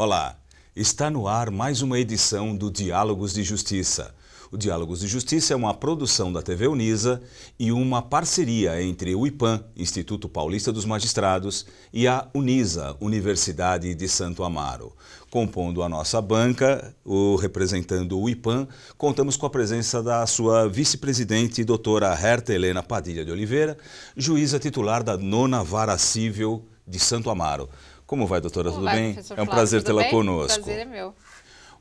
Olá, está no ar mais uma edição do Diálogos de Justiça. O Diálogos de Justiça é uma produção da TV Unisa e uma parceria entre o IPAM, Instituto Paulista dos Magistrados, e a Unisa, Universidade de Santo Amaro. Compondo a nossa banca, representando o IPAM, contamos com a presença da sua vice-presidente, doutora Herta Helena Padilha de Oliveira, juíza titular da 9ª Vara Civil de Santo Amaro. Como vai, doutora? Tudo bem? É um prazer tê-la conosco. O prazer é meu.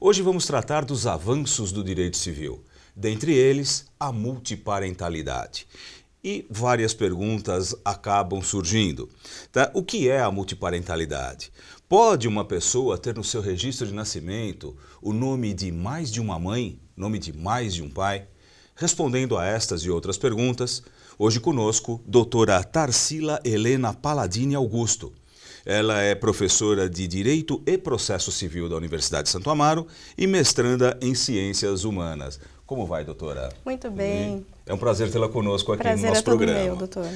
Hoje vamos tratar dos avanços do direito civil, dentre eles a multiparentalidade. E várias perguntas acabam surgindo. Tá? O que é a multiparentalidade? Pode uma pessoa ter no seu registro de nascimento o nome de mais de uma mãe, nome de mais de um pai? Respondendo a estas e outras perguntas, hoje conosco, doutora Tarsila Helena Paladini Augusto. Ela é professora de Direito e Processo Civil da Universidade de Santo Amaro e mestranda em Ciências Humanas. Como vai, doutora? Muito bem. É um prazer tê-la conosco aqui no nosso prazer é todo programa. meu, doutor.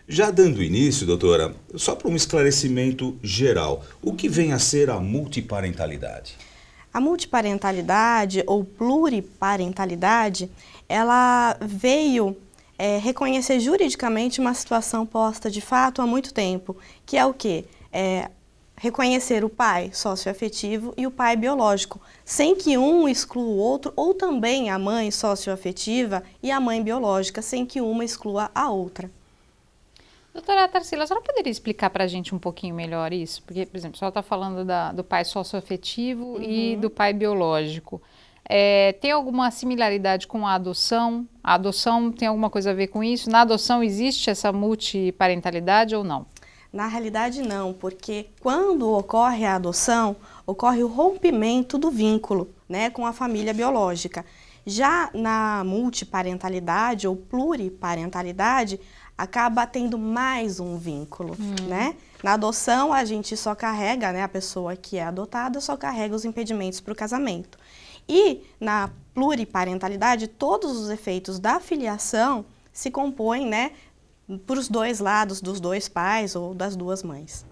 Já dando início, doutora, só para um esclarecimento geral, o que vem a ser a multiparentalidade? A multiparentalidade ou pluriparentalidade, ela veio reconhecer juridicamente uma situação posta de fato há muito tempo, que é o quê? Reconhecer o pai socioafetivo e o pai biológico, sem que um exclua o outro, ou também a mãe socioafetiva e a mãe biológica, sem que uma exclua a outra. Doutora Tarsila, a senhora poderia explicar para a gente um pouquinho melhor isso? Porque, por exemplo, a senhora está falando do pai socioafetivo e do pai biológico. Tem alguma similaridade com a adoção? A adoção tem alguma coisa a ver com isso? Na adoção existe essa multiparentalidade ou não? Na realidade não, porque quando ocorre a adoção, ocorre o rompimento do vínculo, né, com a família biológica. Já na multiparentalidade ou pluriparentalidade, acaba tendo mais um vínculo, né? Na adoção, a gente só carrega, né, a pessoa que é adotada só carrega os impedimentos para o casamento. E na pluriparentalidade, todos os efeitos da filiação se compõem, né, por os dois lados, dos dois pais ou das duas mães.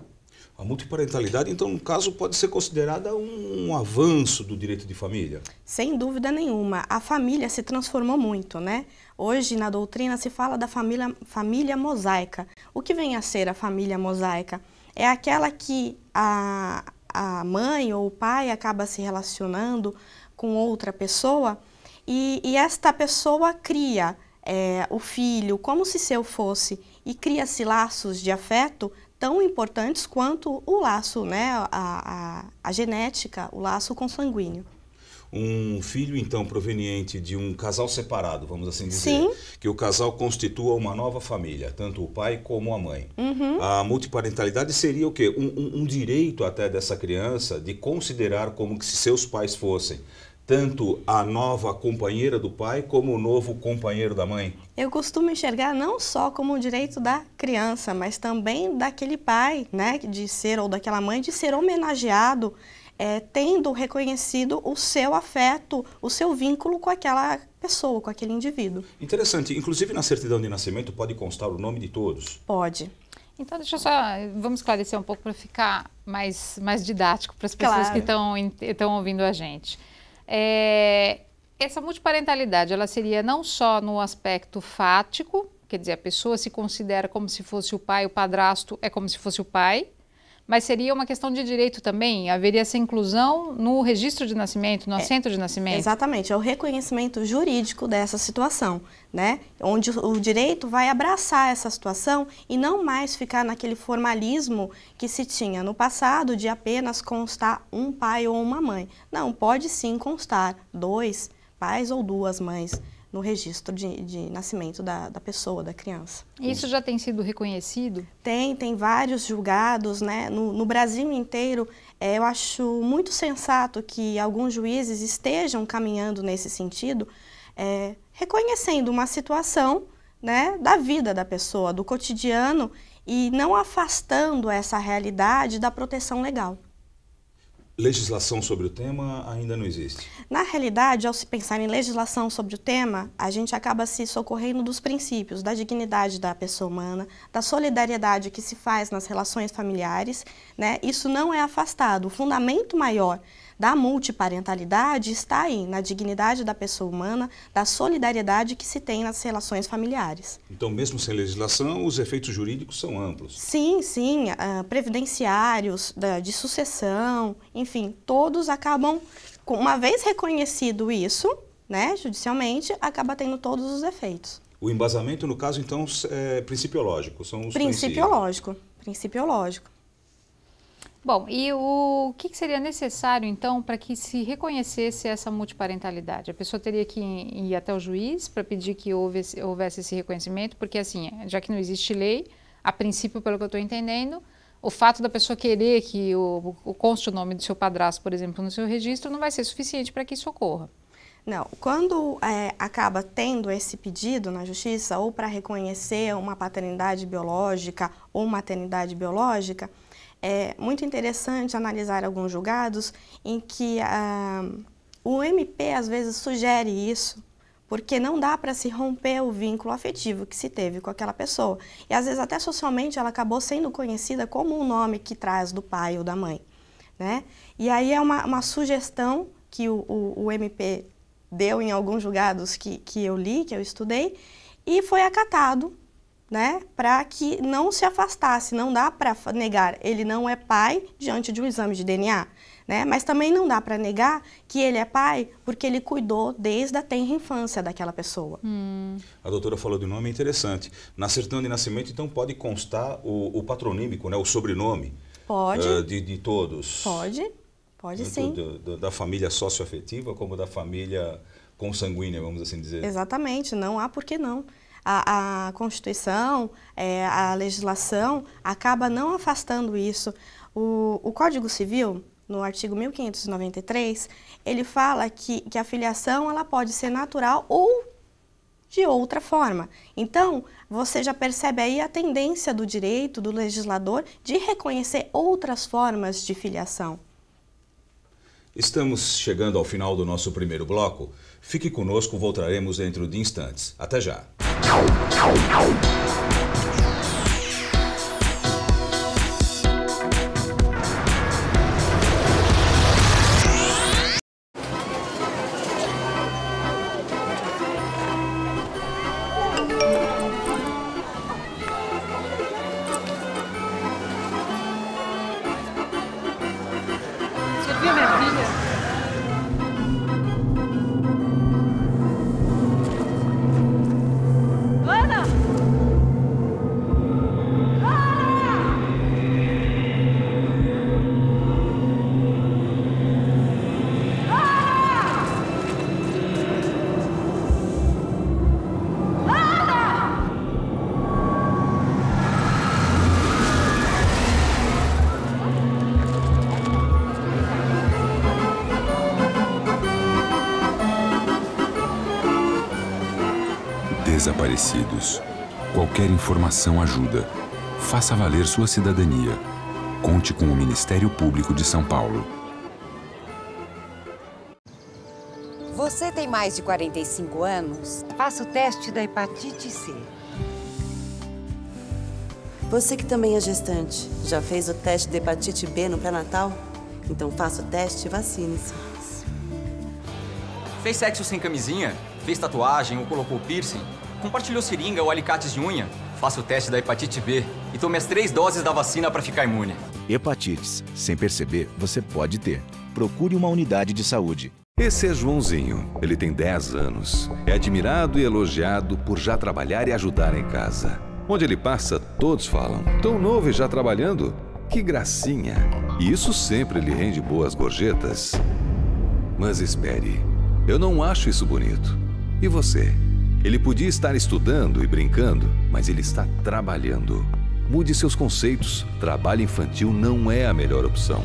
A multiparentalidade, então, no caso, pode ser considerada um avanço do direito de família? Sem dúvida nenhuma. A família se transformou muito, né? Hoje, na doutrina, se fala da família mosaica. O que vem a ser a família mosaica? É aquela que a mãe ou o pai acaba se relacionando com outra pessoa e esta pessoa cria o filho como se seu fosse e cria-se laços de afeto tão importantes quanto o laço, né, a genética, o laço consanguíneo. Um filho, então, proveniente de um casal separado, vamos assim dizer, Sim. que o casal constitua uma nova família, tanto o pai como a mãe. A multiparentalidade seria o quê? Um direito até dessa criança de considerar como que se seus pais fossem tanto a nova companheira do pai como o novo companheiro da mãe? Eu costumo enxergar não só como o direito da criança, mas também daquele pai, né, de ser, ou daquela mãe, de ser homenageado, tendo reconhecido o seu afeto, o seu vínculo com aquela pessoa, com aquele indivíduo. Interessante. Inclusive na certidão de nascimento pode constar o nome de todos? Pode. Então, vamos esclarecer um pouco para ficar mais didático para as pessoas que estão ouvindo a gente. Essa multiparentalidade, ela seria não só no aspecto fático, quer dizer, a pessoa se considera como se fosse o pai, o padrasto é como se fosse o pai, mas seria uma questão de direito também? Haveria essa inclusão no registro de nascimento, no assento de nascimento? Exatamente, é o reconhecimento jurídico dessa situação, né? Onde o direito vai abraçar essa situação e não mais ficar naquele formalismo que se tinha no passado de apenas constar um pai ou uma mãe. Não, pode sim constar 2 pais ou 2 mães no registro de nascimento da pessoa, da criança. Isso já tem sido reconhecido? Tem vários julgados, né? No Brasil inteiro, eu acho muito sensato que alguns juízes estejam caminhando nesse sentido, reconhecendo uma situação, né, da vida da pessoa, do cotidiano, e não afastando essa realidade da proteção legal. Legislação sobre o tema ainda não existe. Na realidade, ao se pensar em legislação sobre o tema, a gente acaba se socorrendo dos princípios da dignidade da pessoa humana, da solidariedade que se faz nas relações familiares, né? Isso não é afastado. O fundamento maior da multiparentalidade está aí, na dignidade da pessoa humana, da solidariedade que se tem nas relações familiares. Então, mesmo sem legislação, os efeitos jurídicos são amplos. Sim, sim, previdenciários, de sucessão, enfim, todos acabam, uma vez reconhecido isso, né, judicialmente, acaba tendo todos os efeitos. O embasamento, no caso, então, é principiológico, são os Principiológico, principiológico. Bom, e o que seria necessário, então, para que se reconhecesse essa multiparentalidade? A pessoa teria que ir até o juiz para pedir que houvesse esse reconhecimento, porque, assim, já que não existe lei, a princípio, pelo que eu estou entendendo, o fato da pessoa querer que conste o nome do seu padrasto, por exemplo, no seu registro, não vai ser suficiente para que isso ocorra. Não, quando acaba tendo esse pedido na justiça, ou para reconhecer uma paternidade biológica ou maternidade biológica, é muito interessante analisar alguns julgados em que o MP às vezes sugere isso, porque não dá para se romper o vínculo afetivo que se teve com aquela pessoa. E às vezes até socialmente ela acabou sendo conhecida como um nome que traz do pai ou da mãe, né? E aí é uma sugestão que o MP deu em alguns julgados que eu li, que eu estudei, e foi acatado, né, para que não se afastasse. Não dá para negar, ele não é pai diante de um exame de DNA, né, mas também não dá para negar que ele é pai porque ele cuidou desde a tenra infância daquela pessoa. A doutora falou de nome, é interessante. Na certidão de nascimento, então, pode constar o patronímico, né, o sobrenome? Pode. De todos? Pode sim. Da família socioafetiva como da família consanguínea, vamos assim dizer. Exatamente, não há por que não. A Constituição, a legislação acaba não afastando isso. O Código Civil, no artigo 1593, ele fala que a filiação ela pode ser natural ou de outra forma. Então, você já percebe aí a tendência do direito, do legislador, de reconhecer outras formas de filiação. Estamos chegando ao final do nosso primeiro bloco. Fique conosco, voltaremos dentro de instantes. Até já! Você viu minha filha? Desaparecidos. Qualquer informação ajuda. Faça valer sua cidadania. Conte com o Ministério Público de São Paulo. Você tem mais de 45 anos? Faça o teste da hepatite C. Você que também é gestante, já fez o teste de hepatite B no pré-natal? Então faça o teste e vacine-se. Fez sexo sem camisinha? Fez tatuagem ou colocou piercing? Compartilhou seringa ou alicates de unha? Faça o teste da hepatite B e tome as 3 doses da vacina para ficar imune. Hepatites. Sem perceber, você pode ter. Procure uma unidade de saúde. Esse é Joãozinho. Ele tem 10 anos. É admirado e elogiado por já trabalhar e ajudar em casa. Onde ele passa, todos falam: tão novo e já trabalhando? Que gracinha! E isso sempre lhe rende boas gorjetas. Mas espere, eu não acho isso bonito. E você? Ele podia estar estudando e brincando, mas ele está trabalhando. Mude seus conceitos. Trabalho infantil não é a melhor opção.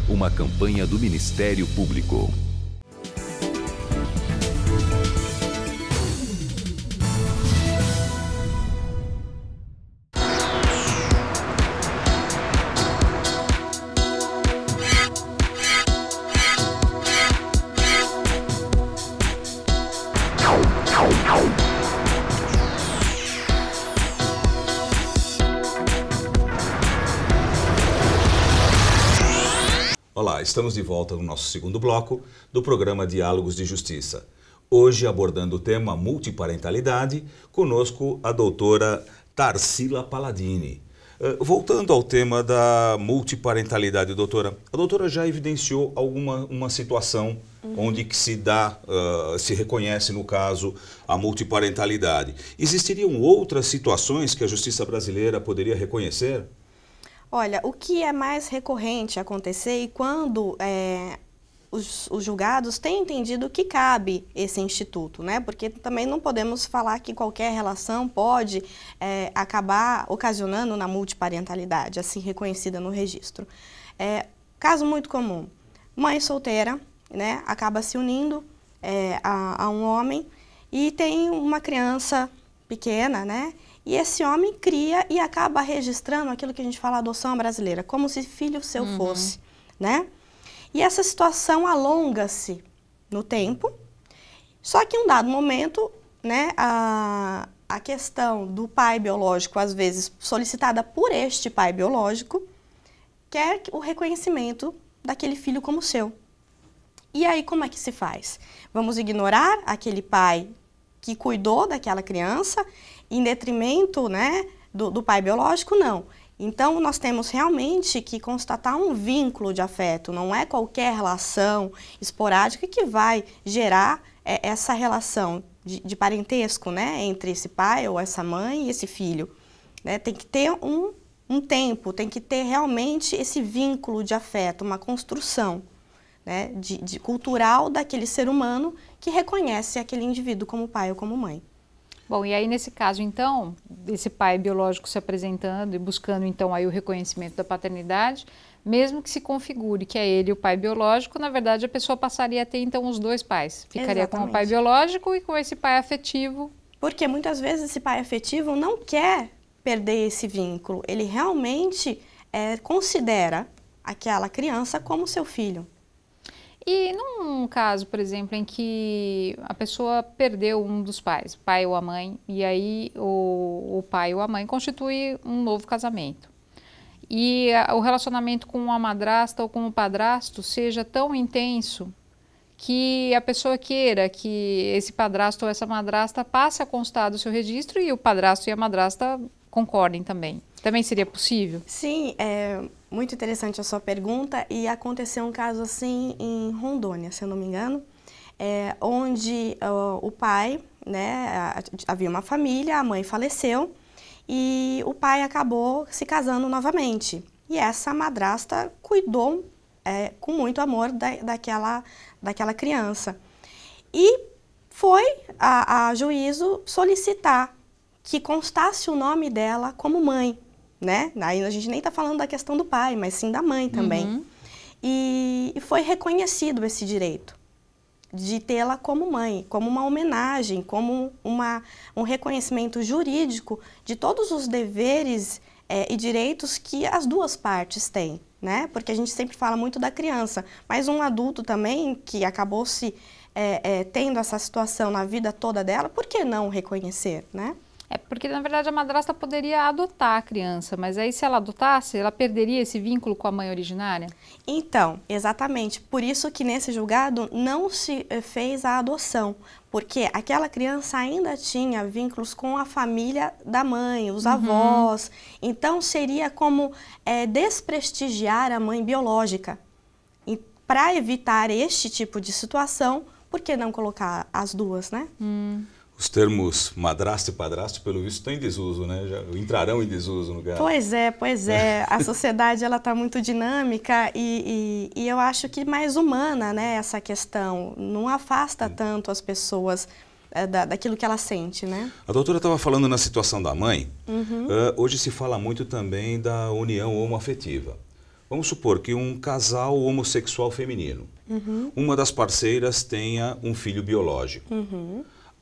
Uma campanha do Ministério Público. estamos de volta no nosso segundo bloco do programa Diálogos de Justiça. Hoje abordando o tema multiparentalidade, conosco a doutora Tarsila Paladini. Voltando ao tema da multiparentalidade, doutora, a doutora já evidenciou uma situação onde que se reconhece, no caso, a multiparentalidade. Existiriam outras situações que a justiça brasileira poderia reconhecer? Olha, o que é mais recorrente acontecer e quando os julgados têm entendido que cabe esse instituto, né? Porque também não podemos falar que qualquer relação pode acabar ocasionando na multiparentalidade, assim reconhecida no registro. Caso muito comum, mãe solteira, né, acaba se unindo a um homem e tem uma criança pequena, né? E esse homem cria e acaba registrando aquilo que a gente fala adoção brasileira, como se filho seu fosse, né? E essa situação alonga-se no tempo, só que em um dado momento, né, a questão do pai biológico, às vezes solicitada por este pai biológico, quer o reconhecimento daquele filho como seu. E aí como é que se faz? Vamos ignorar aquele pai que cuidou daquela criança em detrimento, né, do pai biológico? Não. Então, nós temos realmente que constatar um vínculo de afeto, não é qualquer relação esporádica que vai gerar essa relação de parentesco, né, entre esse pai ou essa mãe e esse filho. Né? Tem que ter um tempo, tem que ter realmente esse vínculo de afeto, uma construção, né, cultural daquele ser humano que reconhece aquele indivíduo como pai ou como mãe. Bom, e aí nesse caso, então, esse pai biológico se apresentando e buscando, então, aí o reconhecimento da paternidade, mesmo que se configure que é ele o pai biológico, na verdade a pessoa passaria a ter, então, os dois pais. Ficaria com o pai biológico e com esse pai afetivo. Porque muitas vezes esse pai afetivo não quer perder esse vínculo, ele realmente considera aquela criança como seu filho. E num caso, por exemplo, em que a pessoa perdeu um dos pais, o pai ou a mãe, e aí o pai ou a mãe constitui um novo casamento. E o relacionamento com a madrasta ou com o padrasto seja tão intenso que a pessoa queira que esse padrasto ou essa madrasta passe a constar do seu registro e o padrasto e a madrasta concordem também. Também seria possível? Sim, muito interessante a sua pergunta, e aconteceu um caso assim em Rondônia, se eu não me engano, onde o pai, né, havia uma família, a mãe faleceu e o pai acabou se casando novamente. E essa madrasta cuidou com muito amor daquela criança. E foi a juízo solicitar que constasse o nome dela como mãe. Né? Aí a gente nem está falando da questão do pai, mas sim da mãe também. E foi reconhecido esse direito de tê-la como mãe, como uma homenagem, como um reconhecimento jurídico de todos os deveres e direitos que as duas partes têm, né? Porque a gente sempre fala muito da criança, mas um adulto também que acabou tendo essa situação na vida toda dela, por que não reconhecer, né? Porque, na verdade, a madrasta poderia adotar a criança, mas aí se ela adotasse, ela perderia esse vínculo com a mãe originária? Então, exatamente. Por isso que nesse julgado não se fez a adoção, porque aquela criança ainda tinha vínculos com a família da mãe, os avós. Então, seria como desprestigiar a mãe biológica. E para evitar este tipo de situação, por que não colocar as duas, né? Os termos madrasta e padrasto, pelo visto, estão em desuso, né? Já entrarão em desuso no caso. Pois é. A sociedade ela está muito dinâmica e eu acho que mais humana, né, essa questão. Não afasta tanto as pessoas daquilo que ela sente, né? A doutora estava falando na situação da mãe. Hoje se fala muito também da união homoafetiva. Vamos supor que um casal homossexual feminino, uma das parceiras tenha um filho biológico.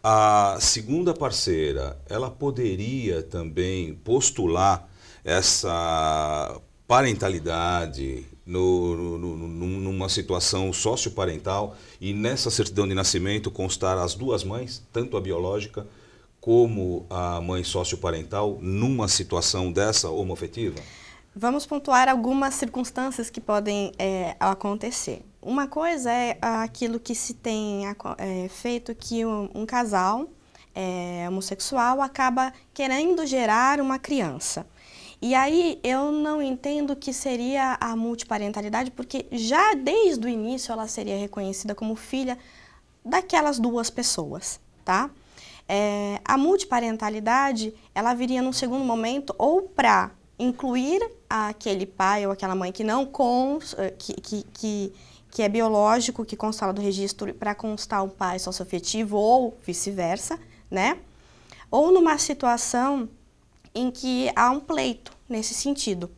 A segunda parceira, ela poderia também postular essa parentalidade numa situação socioparental e nessa certidão de nascimento constar as duas mães, tanto a biológica como a mãe socioparental, numa situação dessa homoafetiva? Vamos pontuar algumas circunstâncias que podem acontecer. Uma coisa é aquilo que se tem feito que um casal homossexual acaba querendo gerar uma criança. E aí eu não entendo que seria a multiparentalidade, porque já desde o início ela seria reconhecida como filha daquelas duas pessoas, tá? A multiparentalidade, ela viria num segundo momento ou para incluir aquele pai ou aquela mãe que não que é biológico, que consta lá do registro, para constar o pai socioafetivo ou vice-versa, né? Ou numa situação em que há um pleito nesse sentido.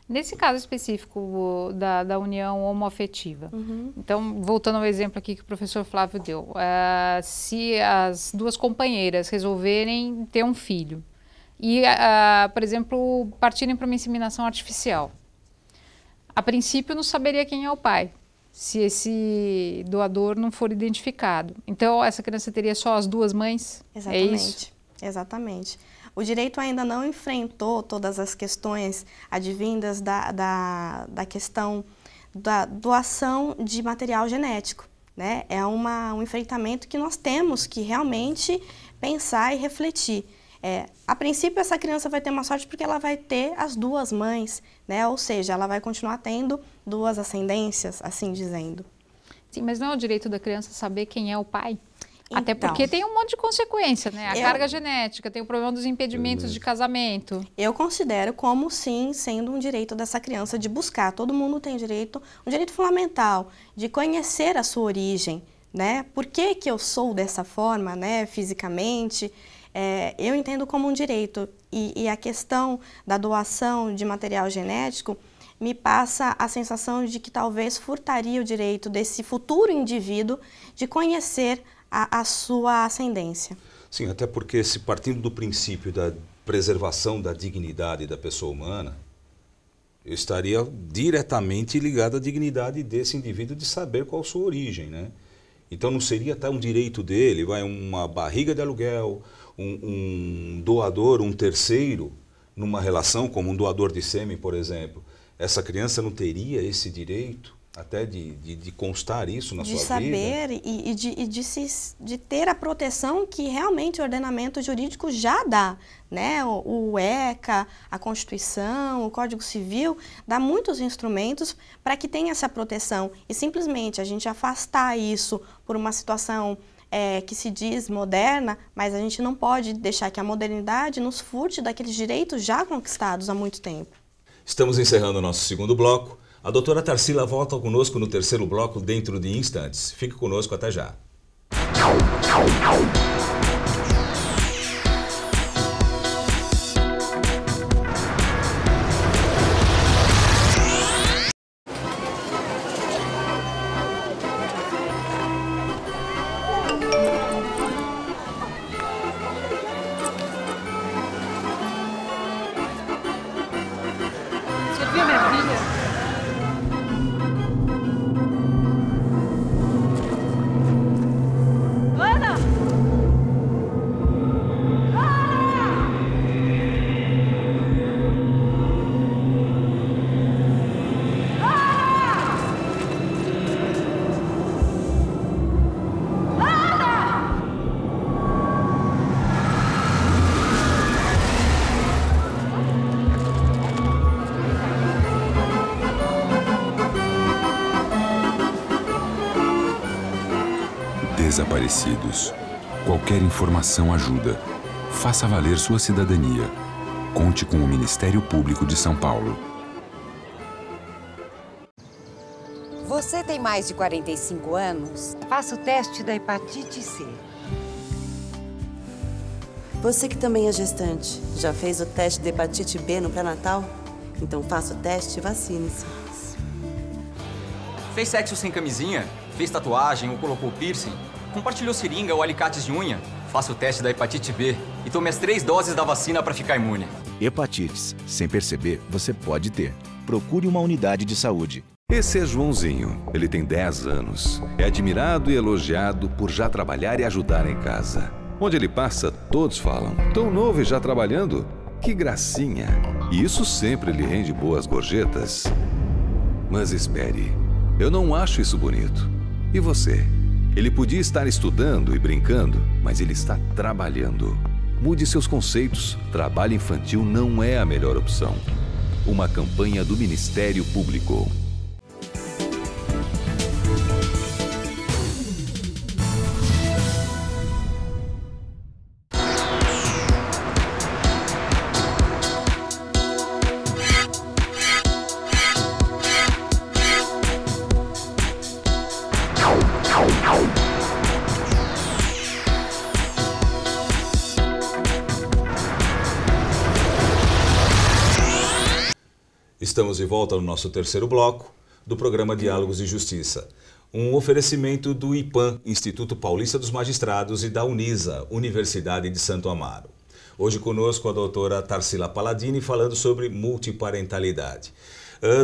Nesse caso específico da união homoafetiva, então, voltando ao exemplo aqui que o professor Flávio deu, se as duas companheiras resolverem ter um filho e, por exemplo, partirem para uma inseminação artificial, a princípio não saberia quem é o pai, se esse doador não for identificado. Então, essa criança teria só as duas mães? Exatamente. É isso? Exatamente. O direito ainda não enfrentou todas as questões advindas da questão da doação de material genético, né? É um enfrentamento que nós temos que realmente pensar e refletir. A princípio, essa criança vai ter uma sorte porque ela vai ter as duas mães, né? Ou seja, ela vai continuar tendo duas ascendências, assim dizendo. Sim, mas não é o direito da criança saber quem é o pai? Até porque tem um monte de consequência, né? A carga genética, tem o problema dos impedimentos de casamento. Eu considero como, sim, sendo um direito dessa criança de buscar. Todo mundo tem direito, um direito fundamental, de conhecer a sua origem, né? Por que que eu sou dessa forma, né, fisicamente? Eu entendo como um direito. E a questão da doação de material genético me passa a sensação de que talvez furtaria o direito desse futuro indivíduo de conhecer a sua ascendência. Sim, até porque se partindo do princípio da preservação da dignidade da pessoa humana, eu estaria diretamente ligado à dignidade desse indivíduo de saber qual a sua origem, né? Então não seria até um direito dele, uma barriga de aluguel, um doador, um terceiro, numa relação como um doador de sêmen, por exemplo. Essa criança não teria esse direito até de constar isso na sua vida? De saber e de ter a proteção que realmente o ordenamento jurídico já dá, né? O ECA, a Constituição, o Código Civil, dá muitos instrumentos para que tenha essa proteção. E simplesmente a gente afastar isso por uma situação que se diz moderna, mas a gente não pode deixar que a modernidade nos furte daqueles direitos já conquistados há muito tempo. Estamos encerrando o nosso segundo bloco. A doutora Tarsila volta conosco no terceiro bloco dentro de instantes. Fique conosco, até já. Você viu minha filha? Desaparecidos. Qualquer informação ajuda. Faça valer sua cidadania. Conte com o Ministério Público de São Paulo. Você tem mais de 45 anos? Faça o teste da hepatite C. Você que também é gestante, já fez o teste de hepatite B no pré-natal? Então faça o teste e vacine-se. Fez sexo sem camisinha? Fez tatuagem ou colocou piercing? Compartilhou seringa ou alicates de unha? Faça o teste da hepatite B e tome as 3 doses da vacina para ficar imune. Hepatites. Sem perceber, você pode ter. Procure uma unidade de saúde. Esse é Joãozinho. Ele tem 10 anos. É admirado e elogiado por já trabalhar e ajudar em casa. Onde ele passa, todos falam: tão novo e já trabalhando? Que gracinha! E isso sempre lhe rende boas gorjetas. Mas espere, eu não acho isso bonito. E você? Ele podia estar estudando e brincando, mas ele está trabalhando. Mude seus conceitos. Trabalho infantil não é a melhor opção. Uma campanha do Ministério Público. Estamos de volta no nosso terceiro bloco do programa Diálogos e Justiça. Um oferecimento do IPAM, Instituto Paulista dos Magistrados, e da Unisa, Universidade de Santo Amaro. Hoje conosco a doutora Tarsila Palladini falando sobre multiparentalidade.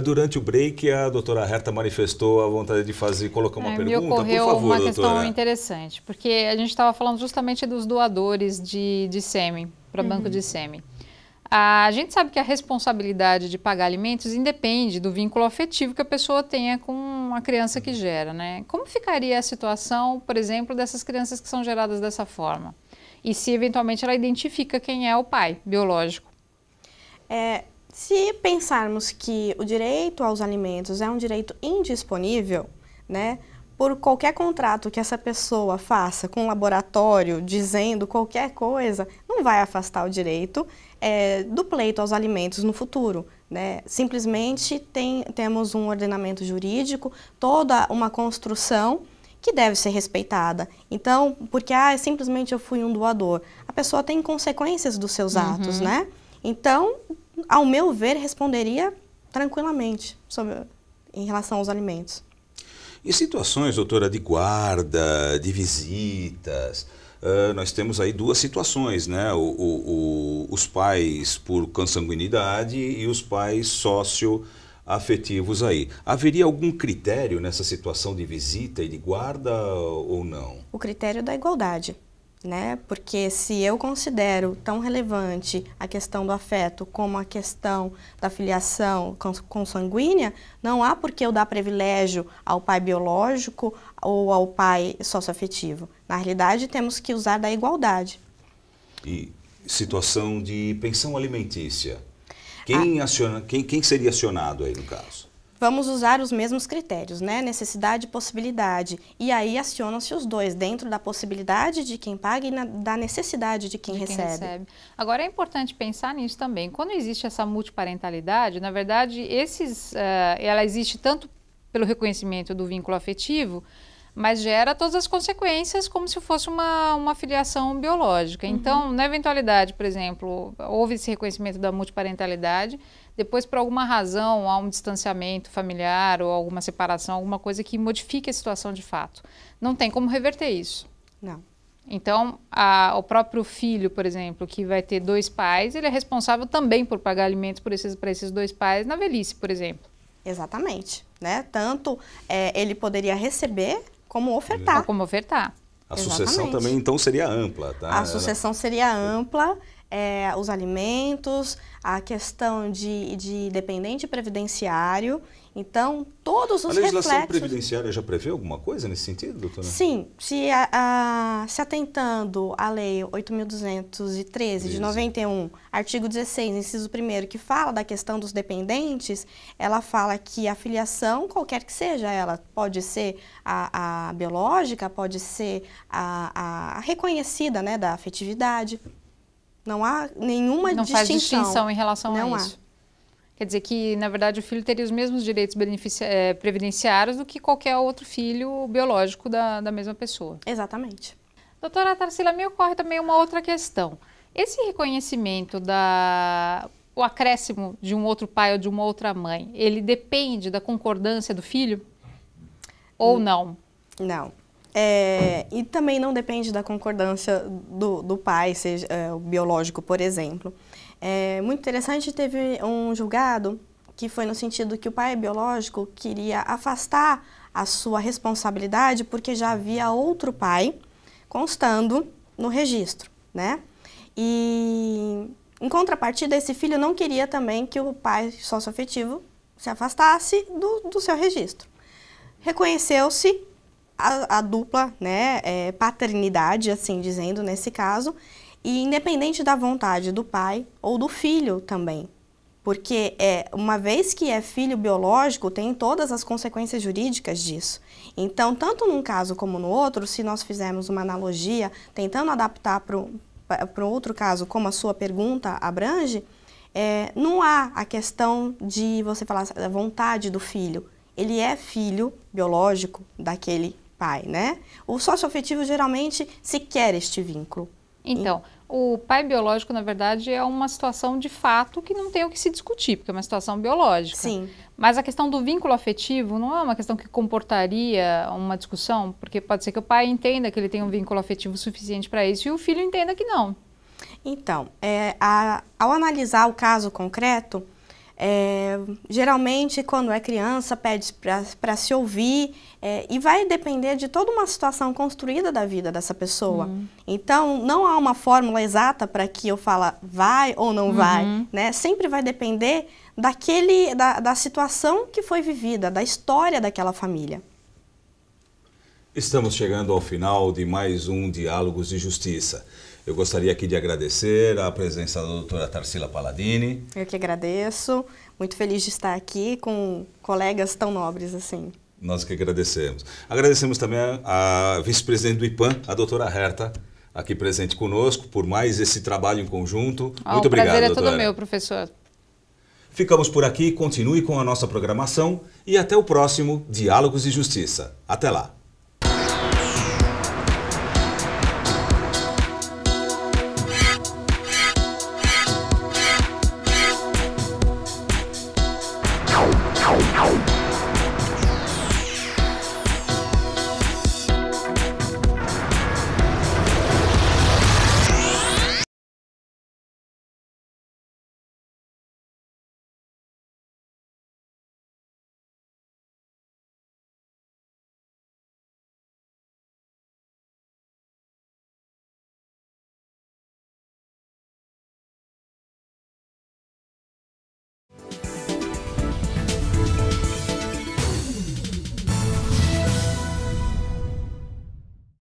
Durante o break, a doutora Herta manifestou a vontade de colocar uma pergunta. Me ocorreu por favor, uma questão doutora. interessante, porque a gente estava falando justamente dos doadores de sêmen, para banco de sêmen. A gente sabe que a responsabilidade de pagar alimentos independe do vínculo afetivo que a pessoa tenha com a criança que gera, né? Como ficaria a situação, por exemplo, dessas crianças que são geradas dessa forma? E se eventualmente ela identifica quem é o pai biológico? Se pensarmos que o direito aos alimentos é um direito indisponível, né? Por qualquer contrato que essa pessoa faça com um laboratório dizendo qualquer coisa, não vai afastar o direito do pleito aos alimentos no futuro, né? Simplesmente temos um ordenamento jurídico, toda uma construção que deve ser respeitada. Então, porque simplesmente eu fui um doador, a pessoa tem consequências dos seus atos, né? Então, ao meu ver, responderia tranquilamente em relação aos alimentos. E situações, doutora, de guarda, de visitas, nós temos aí duas situações, né? Os pais por consanguinidade e os pais socioafetivos aí. Haveria algum critério nessa situação de visita e de guarda ou não? O critério da igualdade, né? Porque se eu considero tão relevante a questão do afeto como a questão da filiação consanguínea, não há por que eu dar privilégio ao pai biológico ou ao pai socioafetivo. Na realidade, temos que usar da igualdade. E situação de pensão alimentícia? Quem seria acionado aí no caso? Vamos usar os mesmos critérios, né? Necessidade e possibilidade. E aí acionam-se os dois, dentro da possibilidade de quem paga e da necessidade de quem recebe. Agora é importante pensar nisso também. Quando existe essa multiparentalidade, na verdade, ela existe tanto pelo reconhecimento do vínculo afetivo, mas gera todas as consequências como se fosse uma filiação biológica. Então, na eventualidade, por exemplo, houve esse reconhecimento da multiparentalidade, depois, por alguma razão, há um distanciamento familiar ou alguma separação, alguma coisa que modifique a situação de fato. Não tem como reverter isso. Não. Então, o próprio filho, por exemplo, que vai ter dois pais, ele é responsável também por pagar alimentos para esses dois pais na velhice, por exemplo. Exatamente. Né? Tanto ele poderia receber como ofertar. Como ofertar. A sucessão também, então, seria ampla, tá? A sucessão seria ampla, os alimentos, a questão de dependente previdenciário, então, todos os reflexos... A legislação previdenciária já prevê alguma coisa nesse sentido, doutora? Sim, se atentando à Lei 8.213 de 91, artigo 16, inciso 1º, que fala da questão dos dependentes, ela fala que a filiação, qualquer que seja ela, pode ser a biológica, pode ser a reconhecida, né, da afetividade. Não há nenhuma distinção. Não faz distinção em relação a isso. Quer dizer que, na verdade, o filho teria os mesmos direitos previdenciários do que qualquer outro filho biológico da mesma pessoa. Exatamente. Doutora Tarsila, me ocorre também uma outra questão. Esse reconhecimento o acréscimo de um outro pai ou de uma outra mãe, ele depende da concordância do filho? Ou não? Não. E também não depende da concordância do pai, seja o biológico, por exemplo. Muito interessante, teve um julgado que foi no sentido que o pai biológico queria afastar a sua responsabilidade porque já havia outro pai constando no registro, né? E Em contrapartida, esse filho não queria também que o pai socioafetivo se afastasse do seu registro. Reconheceu-se a dupla, né, paternidade, assim dizendo, nesse caso, e independente da vontade do pai ou do filho também. Porque uma vez que é filho biológico, tem todas as consequências jurídicas disso. Então, tanto num caso como no outro, se nós fizermos uma analogia, tentando adaptar para um outro caso, como a sua pergunta abrange, não há a questão de você falar a vontade do filho. Ele é filho biológico daquele pai, né? O socioafetivo geralmente se quer este vínculo. Então, o pai biológico, na verdade, é uma situação de fato que não tem o que se discutir, porque é uma situação biológica. Sim. Mas a questão do vínculo afetivo não é uma questão que comportaria uma discussão, porque pode ser que o pai entenda que ele tem um vínculo afetivo suficiente para isso e o filho entenda que não. Então, ao analisar o caso concreto, geralmente quando é criança pede para se ouvir e vai depender de toda uma situação construída da vida dessa pessoa. Então, não há uma fórmula exata para que eu fale vai ou não vai, né? Sempre vai depender da situação que foi vivida, da história daquela família. Estamos chegando ao final de mais um Diálogos de Justiça. Eu gostaria aqui de agradecer a presença da doutora Tarsila Palladini. Eu que agradeço. Muito feliz de estar aqui com colegas tão nobres assim. Nós que agradecemos. Agradecemos também a vice-presidente do IPAM, a doutora Herta, aqui presente conosco, por mais esse trabalho em conjunto. Muito obrigado, doutora. O prazer é todo meu, professor. Ficamos por aqui, continue com a nossa programação e até o próximo Diálogos de Justiça. Até lá.